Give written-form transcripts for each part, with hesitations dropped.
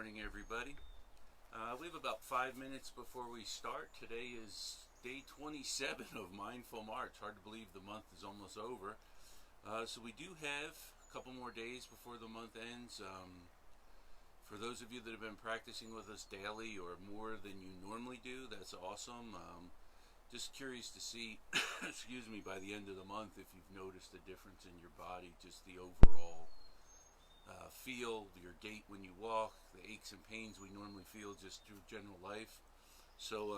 morning, everybody. We have about 5 minutes before we start. Today is day 27 of Mindful March. Hard to believe the month is almost over. So we do have a couple more days before the month ends. For those of you that have been practicing with us daily or more than you normally do, that's awesome. Just curious to see, excuse me, by the end of the month if you've noticed a difference in your body, just the overall feel, your gait when you walk, the aches and pains we normally feel just through general life. So,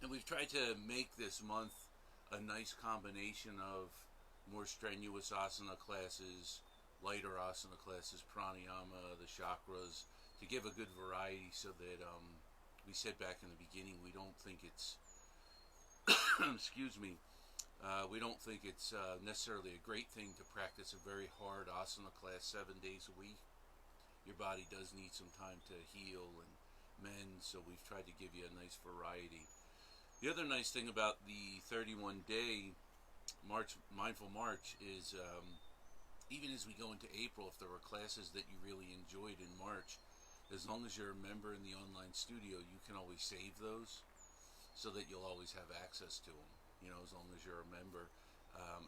and we've tried to make this month a nice combination of more strenuous asana classes, lighter asana classes, pranayama, the chakras, to give a good variety so that we said back in the beginning, we don't think it's, excuse me, we don't think it's necessarily a great thing to practice a very hard asana class 7 days a week. Your body does need some time to heal and mend, so we've tried to give you a nice variety. The other nice thing about the 31-day Mindful March is even as we go into April, if there were classes that you really enjoyed in March, as long as you're a member in the online studio, you can always save those so that you'll always have access to them, as long as you're a member.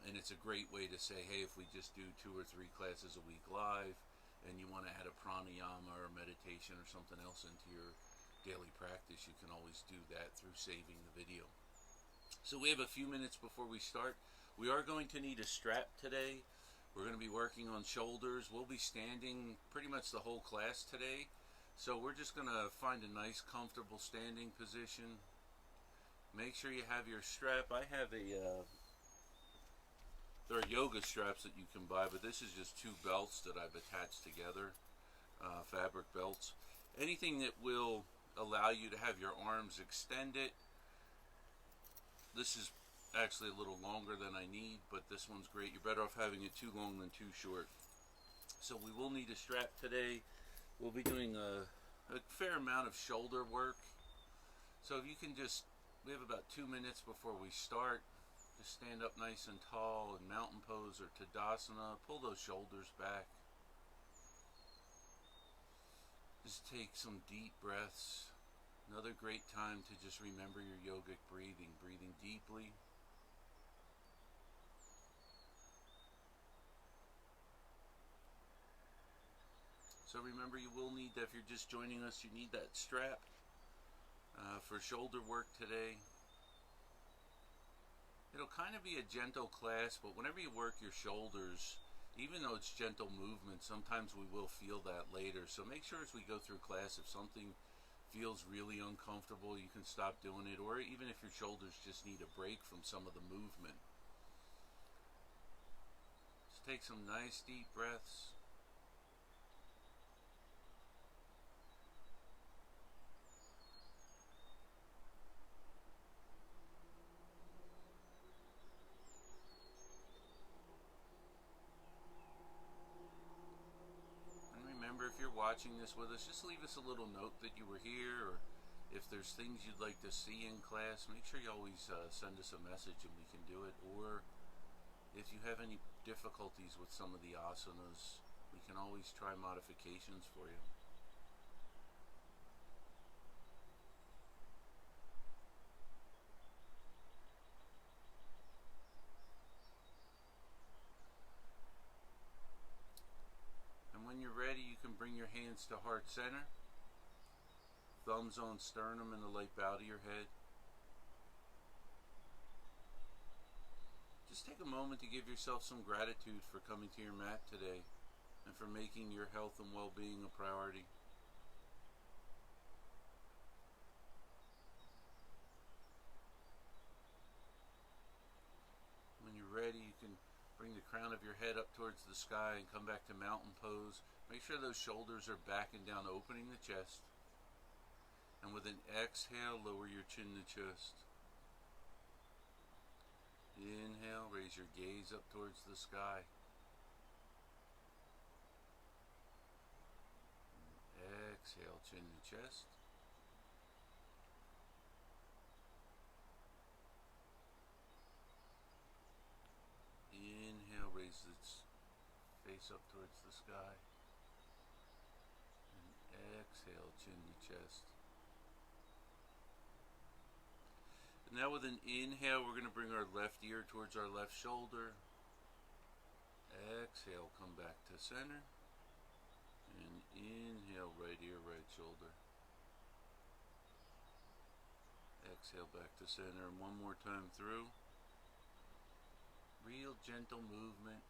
And it's a great way to say, hey, if we just do 2 or 3 classes a week live and you want to add a pranayama or meditation or something else into your daily practice, you can always do that through saving the video. So we have a few minutes before we start. We are going to need a strap today. We're going to be working on shoulders. We'll be standing pretty much the whole class today. So we're just going to find a nice comfortable standing position. Make sure you have your strap. I have there are yoga straps that you can buy, but this is just 2 belts that I've attached together, fabric belts. Anything that will allow you to have your arms extended. This is actually a little longer than I need, but this one's great. You're better off having it too long than too short. So we will need a strap today. We'll be doing a fair amount of shoulder work. So if you can we have about 2 minutes before we start. Just stand up nice and tall in mountain pose or Tadasana. Pull those shoulders back. Just take some deep breaths. Another great time to just remember your yogic breathing. Breathing deeply. So remember, you will need that. If you're just joining us, you need that strap for shoulder work today. It'll kind of be a gentle class, but whenever you work your shoulders, even though it's gentle movement, sometimes we will feel that later. So make sure as we go through class, if something feels really uncomfortable, you can stop doing it, or even if your shoulders just need a break from some of the movement. Just take some nice deep breaths. If you're watching this with us, just leave us a little note that you were here, or if there's things you'd like to see in class, make sure you always send us a message and we can do it. Or if you have any difficulties with some of the asanas, we can always try modifications for you. When you're ready, you can bring your hands to heart center, thumbs on sternum and the light bow to your head. Just take a moment to give yourself some gratitude for coming to your mat today and for making your health and well-being a priority. When you're ready, you can bring the crown of your head up towards the sky and come back to mountain pose. Make sure those shoulders are back and down, opening the chest. And with an exhale, lower your chin to chest. Inhale, raise your gaze up towards the sky. Exhale, chin to chest. Inhale, raise its face up towards the sky. And Exhale, chin to chest. And now with an inhale, we're going to bring our left ear towards our left shoulder. Exhale, come back to center. And inhale, right ear, right shoulder. Exhale, back to center. And one more time through. Real gentle movement.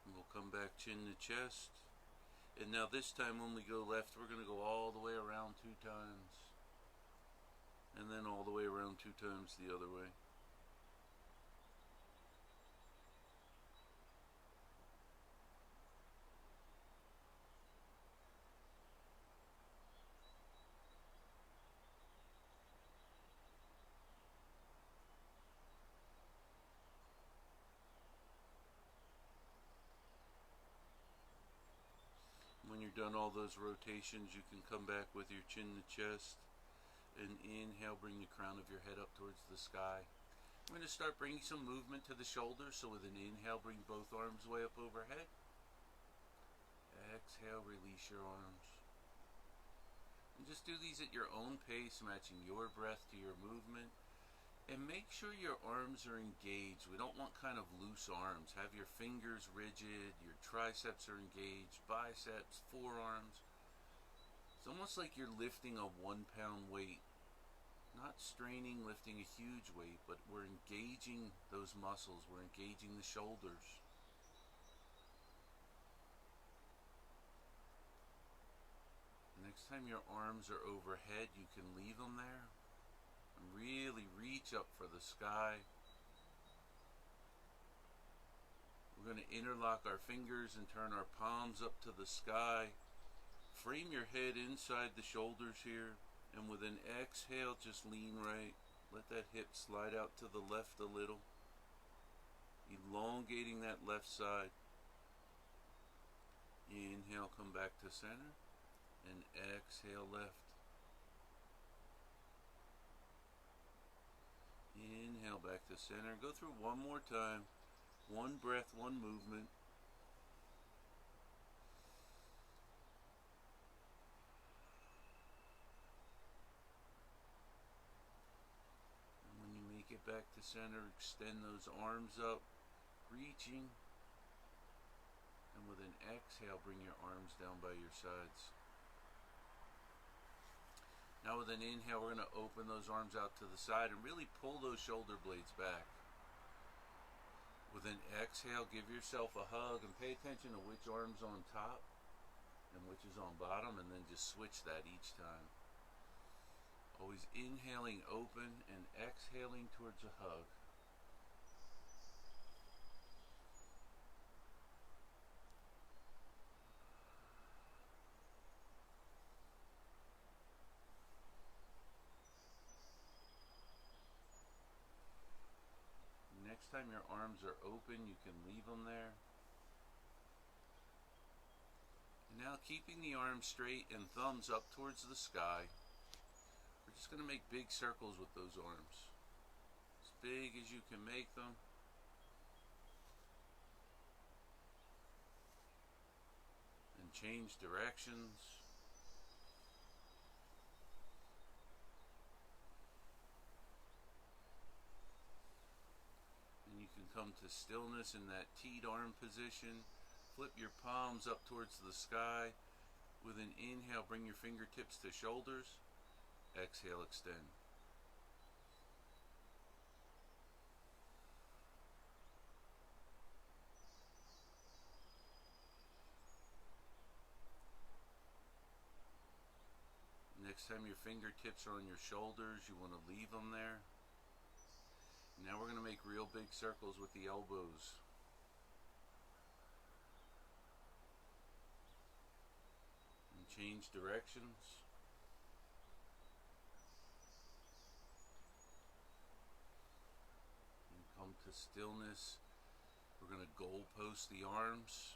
And we'll come back chin to chest. And now this time when we go left, we're going to go all the way around 2 times. And then all the way around 2 times the other way. When you're done all those rotations, you can come back with your chin to chest. And inhale, bring the crown of your head up towards the sky. I'm going to start bringing some movement to the shoulders. So with an inhale, bring both arms way up overhead. Exhale, release your arms. And just do these at your own pace, matching your breath to your movement. And make sure your arms are engaged. We don't want kind of loose arms. Have your fingers rigid, your triceps are engaged, biceps, forearms. It's almost like you're lifting a 1-pound weight. Not straining, lifting a huge weight, but we're engaging those muscles. We're engaging the shoulders. Next time your arms are overhead, you can leave them there. And really reach up for the sky. We're going to interlock our fingers and turn our palms up to the sky. Frame your head inside the shoulders here. And with an exhale, just lean right. Let that hip slide out to the left a little. Elongating that left side. Inhale, come back to center. And exhale, left. Inhale, back to center. Go through one more time. One breath, one movement. Get back to center, extend those arms up, reaching, and with an exhale, bring your arms down by your sides. Now with an inhale, we're going to open those arms out to the side and really pull those shoulder blades back. With an exhale, give yourself a hug and pay attention to which arm's on top and which is on bottom, and then just switch that each time. Always inhaling open and exhaling towards a hug. Next time your arms are open, you can leave them there. And now keeping the arms straight and thumbs up towards the sky. We're just going to make big circles with those arms. As big as you can make them. And change directions. And you can come to stillness in that teed arm position. Flip your palms up towards the sky. With an inhale, bring your fingertips to shoulders. Exhale, extend. Next time your fingertips are on your shoulders, you want to leave them there. Now we're going to make real big circles with the elbows. And change directions. Come to stillness. We're going to goal post the arms.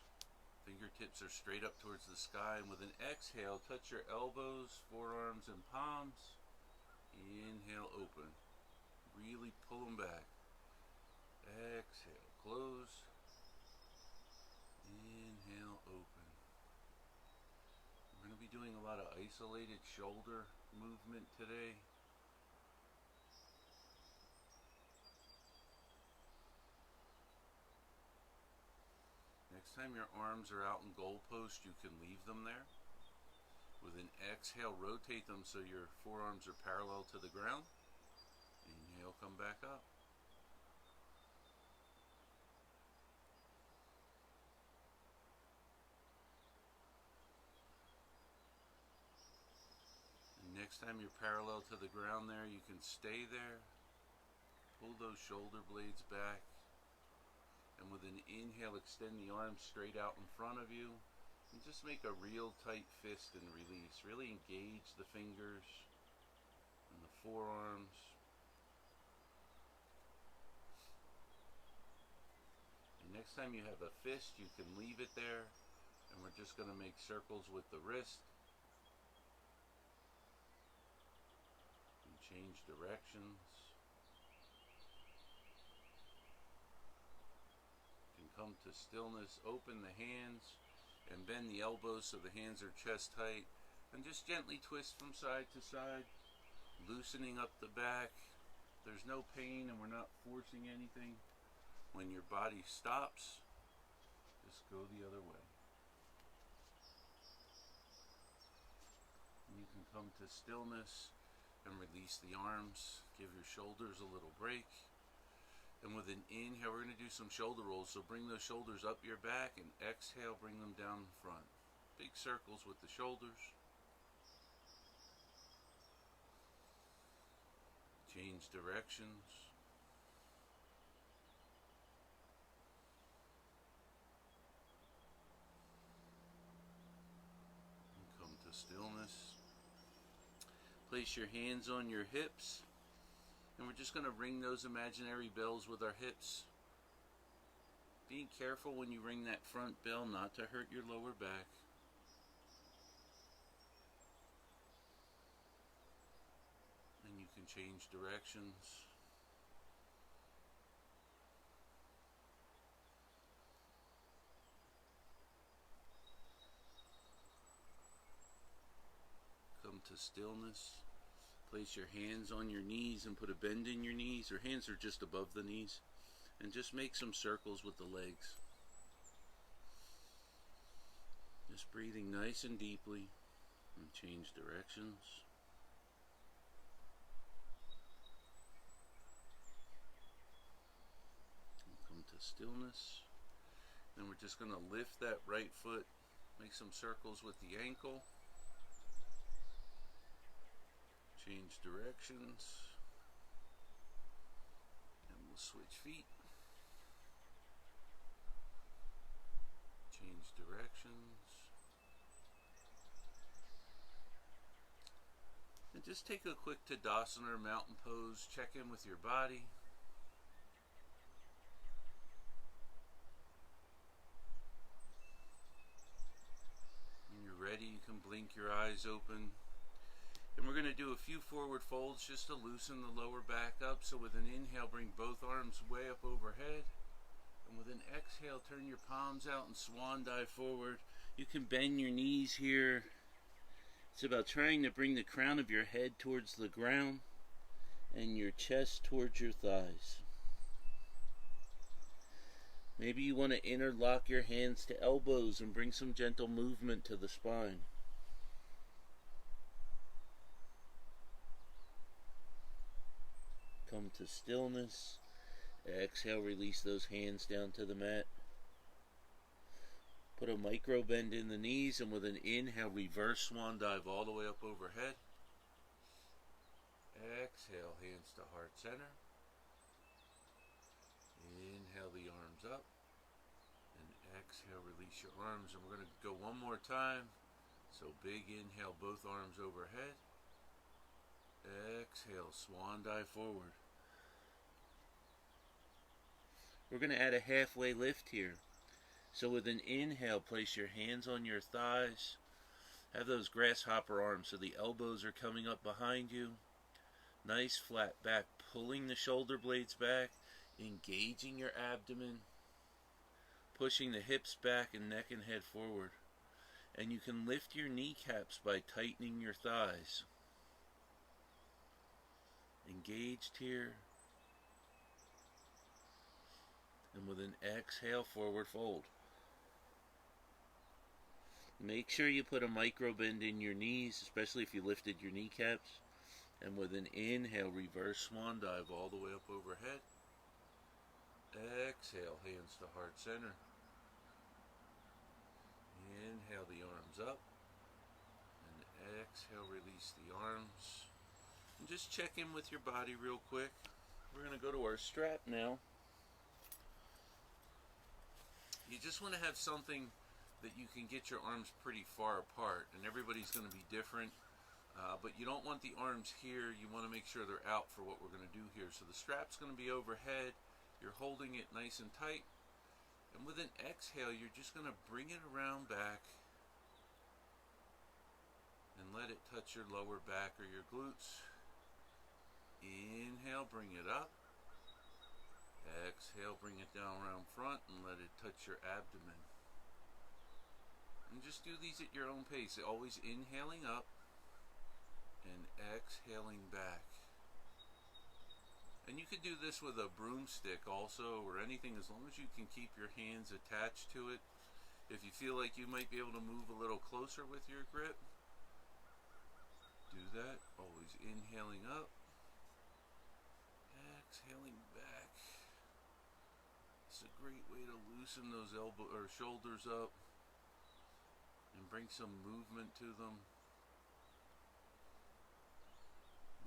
Fingertips are straight up towards the sky. And with an exhale, touch your elbows, forearms, and palms. Inhale, open. Really pull them back. Exhale, close. Inhale, open. We're going to be doing a lot of isolated shoulder movement today. Next time your arms are out in goalpost, you can leave them there. With an exhale, rotate them so your forearms are parallel to the ground. Inhale, come back up. And next time you're parallel to the ground there, you can stay there. Pull those shoulder blades back. And with an inhale, extend the arms straight out in front of you. And just make a real tight fist and release. Really engage the fingers and the forearms. And next time you have a fist, you can leave it there. And we're just going to make circles with the wrist. And change directions. Come to stillness, open the hands and bend the elbows so the hands are chest height, and just gently twist from side to side, loosening up the back. There's no pain and we're not forcing anything. When your body stops, just go the other way. And you can come to stillness and release the arms, give your shoulders a little break. And with an inhale, we're going to do some shoulder rolls. So bring those shoulders up your back, and exhale, bring them down in front. Big circles with the shoulders. Change directions. And come to stillness. Place your hands on your hips. And we're just going to ring those imaginary bells with our hips. Being careful when you ring that front bell not to hurt your lower back. And you can change directions. Come to stillness. Place your hands on your knees and put a bend in your knees. Your hands are just above the knees. And just make some circles with the legs. Just breathing nice and deeply. And change directions. And come to stillness. Then we're just going to lift that right foot. Make some circles with the ankle. Change directions, and we'll switch feet. Change directions. And just take a quick Tadasana or mountain pose. Check in with your body. When you're ready, you can blink your eyes open. And we're going to do a few forward folds just to loosen the lower back up. So with an inhale, bring both arms way up overhead. And with an exhale, turn your palms out and swan dive forward. You can bend your knees here. It's about trying to bring the crown of your head towards the ground and your chest towards your thighs. Maybe you want to interlock your hands to elbows and bring some gentle movement to the spine. Come to stillness. Exhale, release those hands down to the mat. Put a micro bend in the knees, and with an inhale, reverse swan dive all the way up overhead. Exhale, hands to heart center. Inhale the arms up. And exhale, release your arms. And we're going to go one more time. So big inhale, both arms overhead. Exhale, swan dive forward. We're going to add a halfway lift here. So with an inhale, place your hands on your thighs. Have those grasshopper arms so the elbows are coming up behind you. Nice flat back, pulling the shoulder blades back, engaging your abdomen, pushing the hips back and neck and head forward. And you can lift your kneecaps by tightening your thighs. Engaged here. And with an exhale, forward fold. Make sure you put a micro bend in your knees, especially if you lifted your kneecaps. And with an inhale, reverse swan dive all the way up overhead. Exhale, hands to heart center. Inhale the arms up. And exhale, release the arms. And just check in with your body real quick. We're going to go to our strap now. You just want to have something that you can get your arms pretty far apart, and everybody's going to be different, but you don't want the arms here. You want to make sure they're out for what we're going to do here. So the strap's going to be overhead. You're holding it nice and tight, and with an exhale, you're just going to bring it around back and let it touch your lower back or your glutes. Inhale, bring it up. Exhale, bring it down around front and let it touch your abdomen. And just do these at your own pace. Always inhaling up and exhaling back. And you could do this with a broomstick also, or anything, as long as you can keep your hands attached to it. If you feel like you might be able to move a little closer with your grip, do that. Always inhaling up, exhaling back. It's a great way to loosen those elbow or shoulders up and bring some movement to them.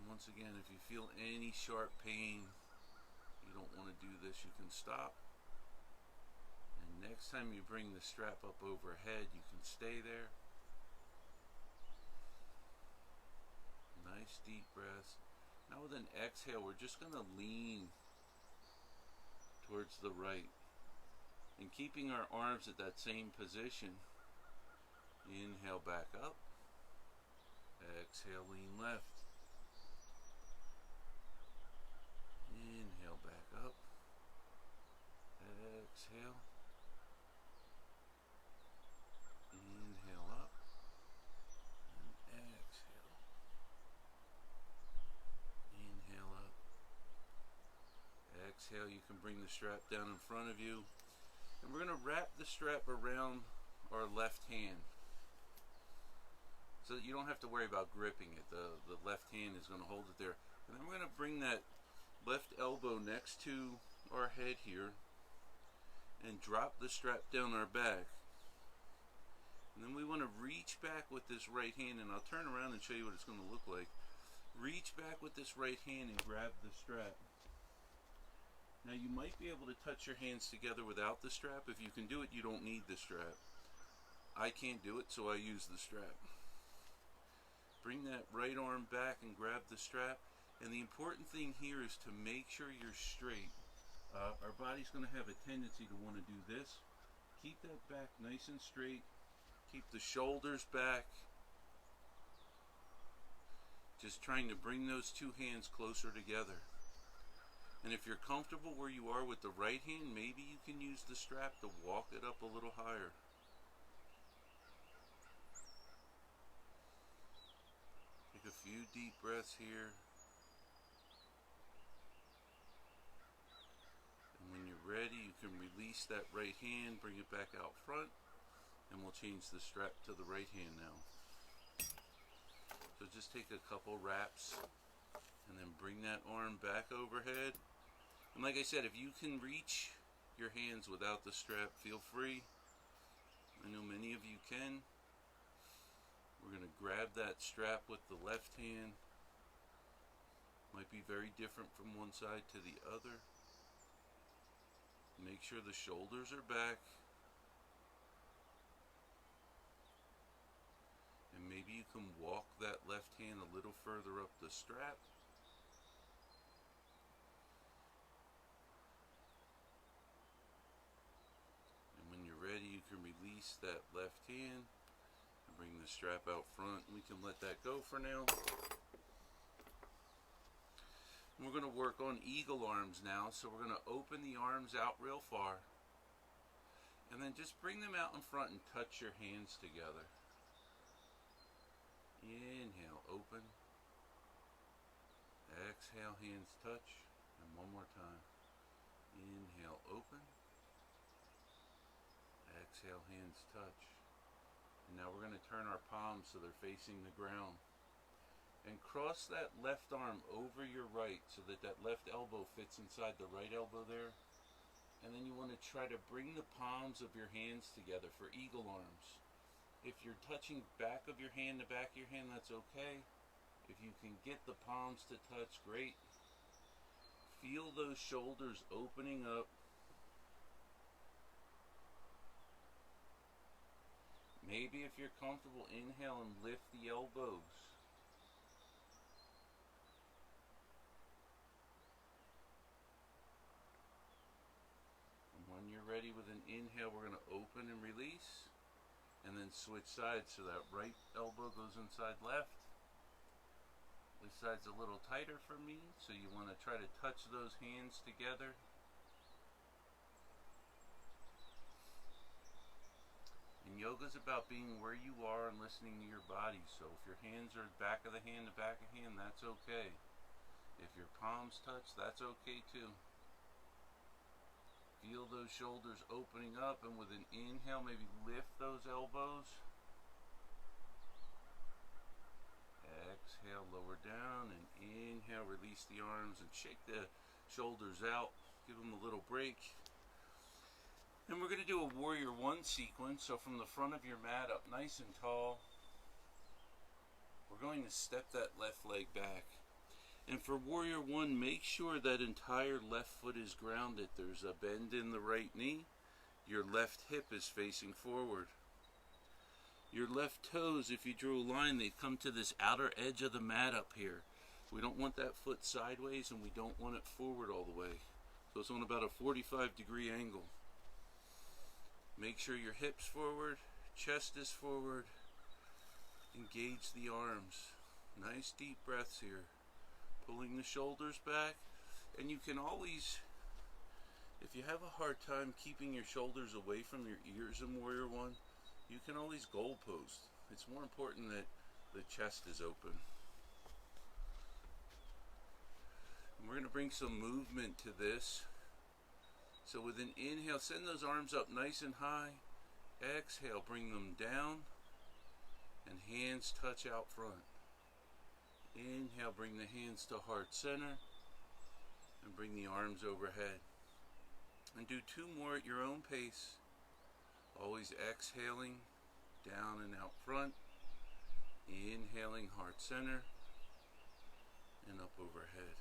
And once again, if you feel any sharp pain, you don't want to do this, you can stop. And next time you bring the strap up overhead, you can stay there. Nice deep breaths. Now with an exhale, we're just going to lean towards the right, and keeping our arms at that same position. Inhale back up, exhale lean left, inhale back up, exhale, inhale up, and exhale, inhale up. Exhale, you can bring the strap down in front of you. And we're going to wrap the strap around our left hand so that you don't have to worry about gripping it. The left hand is going to hold it there. And then we're going to bring that left elbow next to our head here and drop the strap down our back. And then we want to reach back with this right hand, and I'll turn around and show you what it's going to look like. Reach back with this right hand and grab the strap. Now you might be able to touch your hands together without the strap. If you can do it, you don't need the strap. I can't do it, so I use the strap. Bring that right arm back and grab the strap. And the important thing here is to make sure you're straight. Our body's going to have a tendency to want to do this. Keep that back nice and straight. Keep the shoulders back. Just trying to bring those two hands closer together. And if you're comfortable where you are with the right hand, maybe you can use the strap to walk it up a little higher. Take a few deep breaths here. And when you're ready, you can release that right hand, bring it back out front, and we'll change the strap to the right hand now. So just take a couple wraps and then bring that arm back overhead. And like I said, if you can reach your hands without the strap, feel free. I know many of you can. We're going to grab that strap with the left hand. Might be very different from one side to the other. Make sure the shoulders are back. And maybe you can walk that left hand a little further up the strap. And when you're ready, you can release that left hand and bring the strap out front. We can let that go for now. We're going to work on eagle arms now, so we're going to open the arms out real far. And then just bring them out in front and touch your hands together. Inhale, open. Exhale, hands touch. And one more time. Inhale, open. Exhale, hands touch. And now we're going to turn our palms so they're facing the ground. And cross that left arm over your right so that that left elbow fits inside the right elbow there. And then you want to try to bring the palms of your hands together for eagle arms. If you're touching back of your hand to back of your hand, that's okay. If you can get the palms to touch, great. Feel those shoulders opening up. Maybe if you're comfortable, inhale and lift the elbows. And when you're ready with an inhale, we're going to open and release. And then switch sides so that right elbow goes inside left. This side's a little tighter for me, so you want to try to touch those hands together. And yoga's about being where you are and listening to your body. So if your hands are back of the hand to back of hand, that's okay. If your palms touch, that's okay too. Feel those shoulders opening up, and with an inhale, maybe lift those elbows. Exhale, lower down, and inhale, release the arms and shake the shoulders out. Give them a little break. And we're going to do a Warrior One sequence. So from the front of your mat up nice and tall, we're going to step that left leg back. And for Warrior One, make sure that entire left foot is grounded. There's a bend in the right knee. Your left hip is facing forward. Your left toes, if you drew a line, they come to this outer edge of the mat up here. We don't want that foot sideways, and we don't want it forward all the way. So it's on about a 45-degree angle. Make sure your hips forward, chest is forward. Engage the arms. Nice deep breaths here. Pulling the shoulders back. And you can always, if you have a hard time keeping your shoulders away from your ears in Warrior One, you can always goal post. It's more important that the chest is open. And we're going to bring some movement to this. So with an inhale, send those arms up nice and high. Exhale, bring them down. And hands touch out front. Inhale, bring the hands to heart center. And bring the arms overhead. And do two more at your own pace. Always exhaling, down and out front. Inhaling, heart center. And up overhead.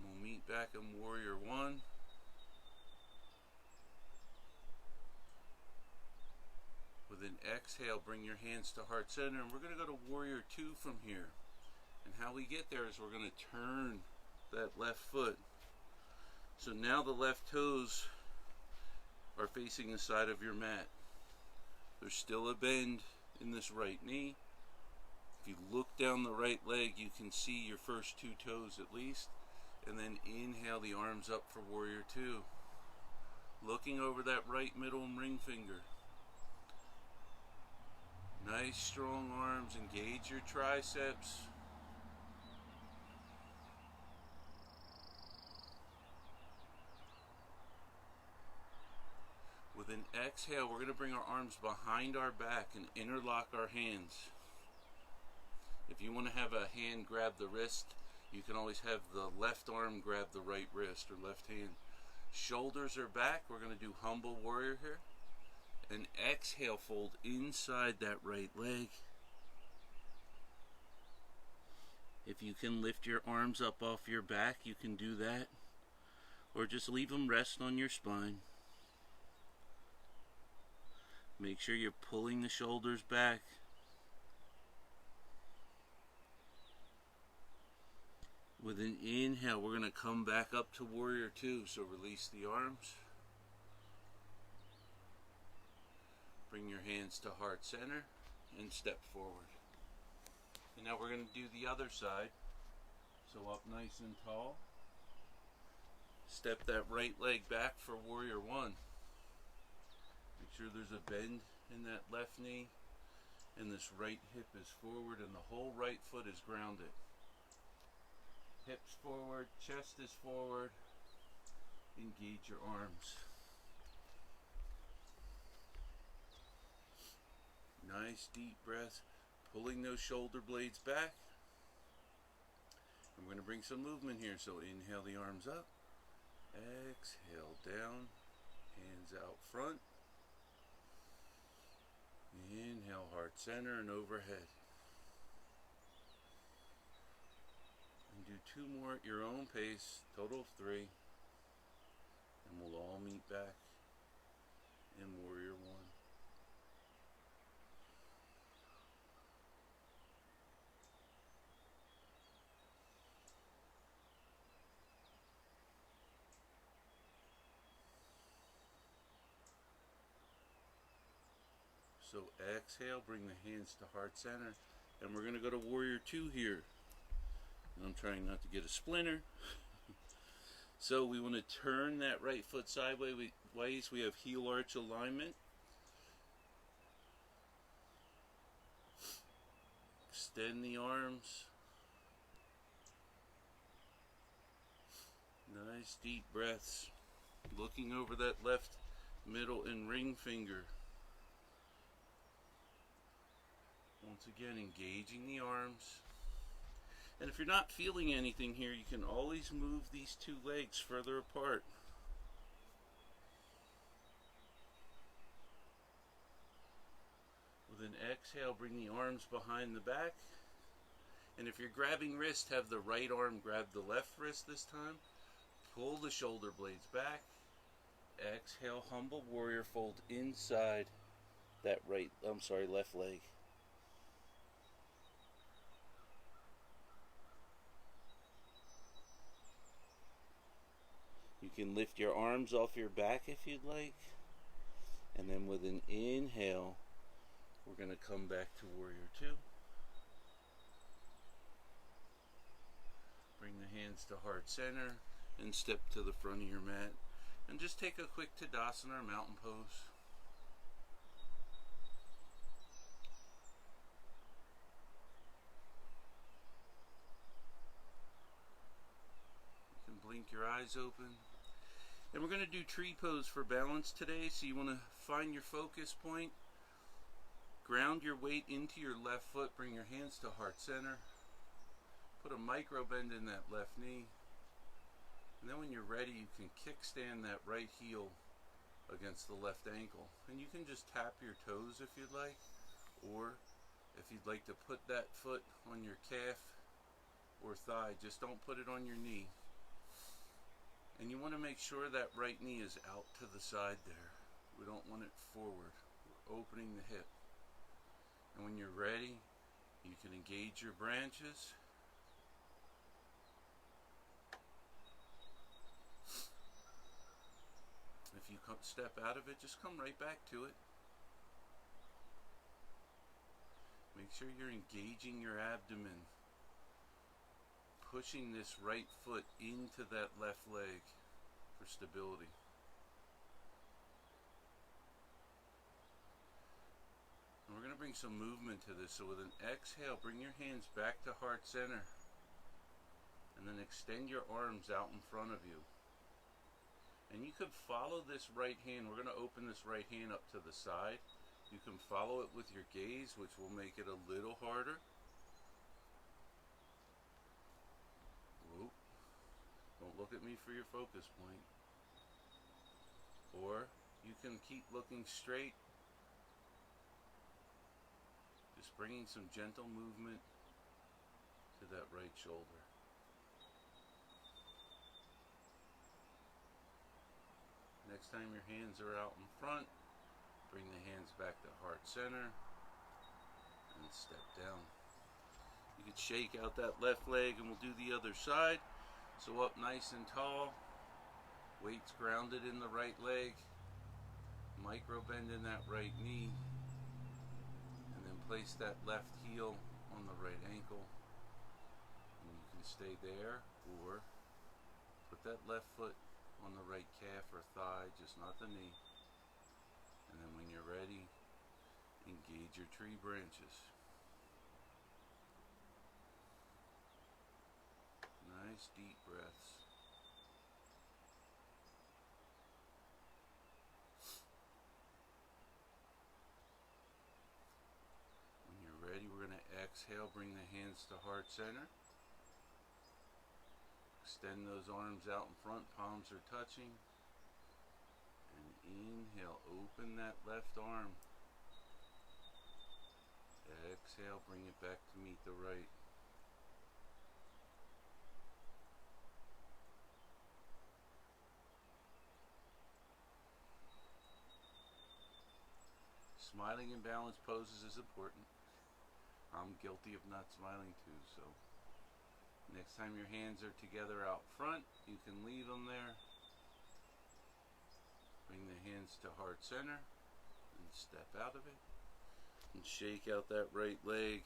We'll meet back in Warrior One. With an exhale, bring your hands to heart center, and we're going to go to Warrior Two from here. And how we get there is we're going to turn that left foot. So now the left toes are facing the side of your mat. There's still a bend in this right knee. If you look down the right leg, you can see your first two toes at least. And then inhale the arms up for Warrior Two. Looking over that right middle ring finger. Nice strong arms. Engage your triceps. With an exhale, we're going to bring our arms behind our back and interlock our hands. If you want to have a hand grab the wrist, you can always have the left arm grab the right wrist or left hand. Shoulders are back. We're going to do Humble Warrior here. And exhale, fold inside that right leg. If you can lift your arms up off your back, you can do that. Or just leave them rest on your spine. Make sure you're pulling the shoulders back. With an inhale, we're going to come back up to Warrior Two. So release the arms. Bring your hands to heart center and step forward. And now we're going to do the other side. So up nice and tall. Step that right leg back for warrior one. Make sure there's a bend in that left knee, and this right hip is forward, and the whole right foot is grounded. Hips forward, chest is forward. Engage your arms. Nice deep breath, pulling those shoulder blades back. I'm going to bring some movement here, so inhale the arms up, exhale down, hands out front. Inhale, heart center and overhead. And do two more at your own pace, total of 3. And we'll all meet back in warrior one. So exhale, bring the hands to heart center, and we're going to go to warrior two here. And I'm trying not to get a splinter. So we want to turn that right foot sideways. We have heel arch alignment. Extend the arms. Nice deep breaths. Looking over that left middle and ring finger. Once again, engaging the arms. And if you're not feeling anything here, you can always move these two legs further apart. With an exhale, bring the arms behind the back. And if you're grabbing wrist, have the right arm grab the left wrist this time. Pull the shoulder blades back. Exhale, humble warrior, fold inside that left leg. You can lift your arms off your back if you'd like. And then with an inhale, we're going to come back to warrior two. Bring the hands to heart center and step to the front of your mat. And just take a quick Tadasana or mountain pose. You can blink your eyes open. And we're going to do tree pose for balance today. So you want to find your focus point. Ground your weight into your left foot. Bring your hands to heart center. Put a micro bend in that left knee. And then when you're ready, you can kickstand that right heel against the left ankle. And you can just tap your toes if you'd like. Or if you'd like to put that foot on your calf or thigh, just don't put it on your knee. And you want to make sure that right knee is out to the side there. We don't want it forward. We're opening the hip. And when you're ready, you can engage your branches. If you step out of it, just come right back to it. Make sure you're engaging your abdomen. Pushing this right foot into that left leg for stability. And we're going to bring some movement to this. So with an exhale, bring your hands back to heart center. And then extend your arms out in front of you. And you could follow this right hand. We're going to open this right hand up to the side. You can follow it with your gaze, which will make it a little harder. Don't look at me for your focus point. Or you can keep looking straight. Just bringing some gentle movement to that right shoulder. Next time your hands are out in front, bring the hands back to heart center and step down. You can shake out that left leg and we'll do the other side. So up nice and tall, weights grounded in the right leg. Micro bend in that right knee, and then place that left heel on the right ankle. And you can stay there, or put that left foot on the right calf or thigh, just not the knee. And then when you're ready, engage your tree branches. Nice deep breaths. When you're ready, we're going to exhale, bring the hands to heart center. Extend those arms out in front, palms are touching. And inhale, open that left arm. Exhale, bring it back to meet the right. Smiling in balanced poses is important. I'm guilty of not smiling too, so next time your hands are together out front, you can leave them there. Bring the hands to heart center and step out of it. And shake out that right leg.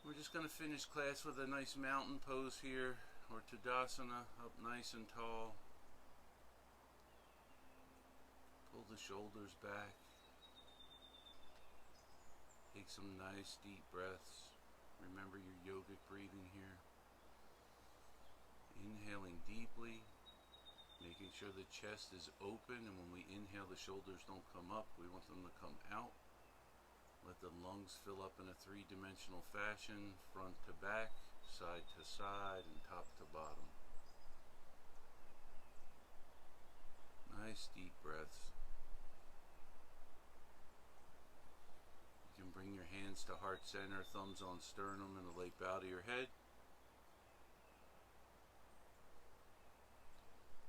We're just going to finish class with a nice mountain pose here, or Tadasana, up nice and tall. Pull the shoulders back. Take some nice deep breaths. Remember your yogic breathing here. Inhaling deeply, making sure the chest is open, and when we inhale, the shoulders don't come up. We want them to come out. Let the lungs fill up in a three-dimensional fashion, front to back, side to side, and top to bottom. Nice deep breaths. You can bring your hands to heart center, thumbs on sternum, and a light bow to your head.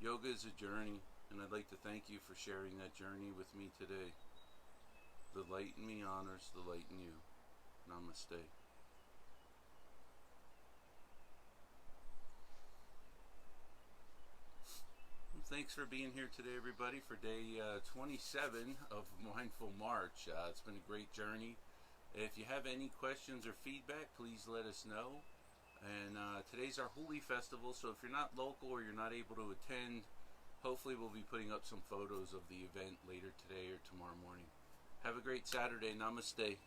Yoga is a journey, and I'd like to thank you for sharing that journey with me today. The light in me honors the light in you. Namaste. Thanks for being here today, everybody, for day 27 of Mindful March. It's been a great journey. If you have any questions or feedback, please let us know. And today's our Holi Festival, so if you're not local or you're not able to attend, hopefully we'll be putting up some photos of the event later today or tomorrow morning. Have a great Saturday. Namaste.